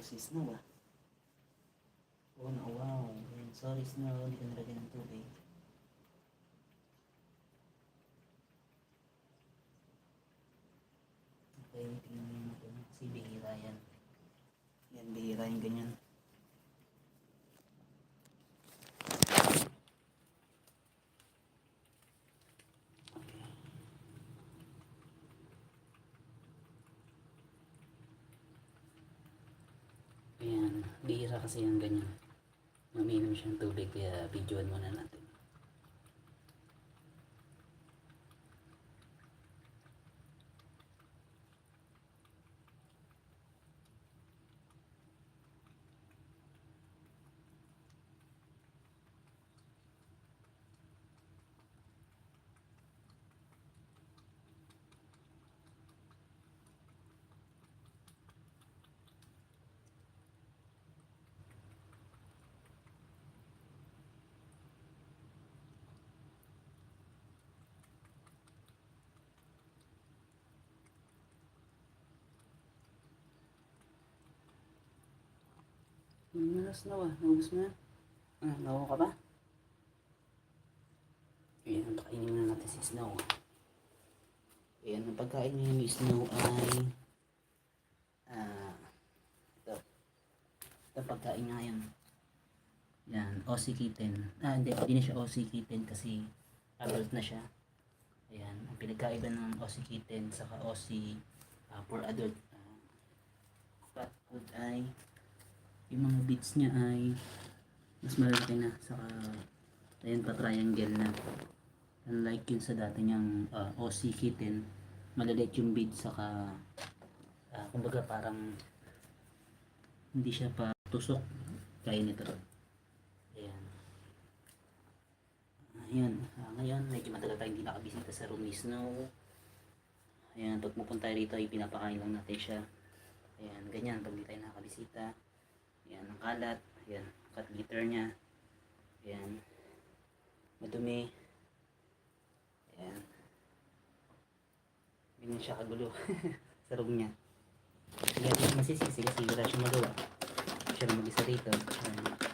Si Snow ah. Oh, no, wow. Ayan, sorry Snow, hindi ka nalagyan ng tubig. Okay, tingnan mo yung ito. Kasi bihira yan. Yan, bihira yung ganyan. Ayan, bihira kasi yung ganyan. Umiinom siya ng tubig kaya videoan muna natin. Snow ah, naubos mo na? Nakuha ka ba? Ayan, pakainin muna natin si Snow. Ayan, ang pagkain niya ni Snow ay ito pagkain niya ngayon. Yan, Aussie Kitten. Hindi na siya Aussie Kitten kasi adult na siya. Ayan, ang pinagkaiba ng Aussie Kitten saka Aussie for adult fat food ay yung mga bits niya ay mas malaki na, saka ayan pa triangle na, unlike yun sa dati niyang Aussie Kitten, maliliit yung bits, saka kumbaga parang hindi siya pa tusok kaya nito. Ayan, ayan, ngayon medyo matagal tayo hindi nakabisita sa room ni Snow. Ayan, pag pupunta rito ay pinapakain lang natin siya. Ayan, ganyan pag hindi tayo nakabisita. Ayan, ang kalat. Ayan, cat litter niya. Ayan, madumi. Ayan, ganyan siya kagulo sa room niya. Kaya masisisi kasi wala siya magawa. Siya na mag-isa rito. Ayan.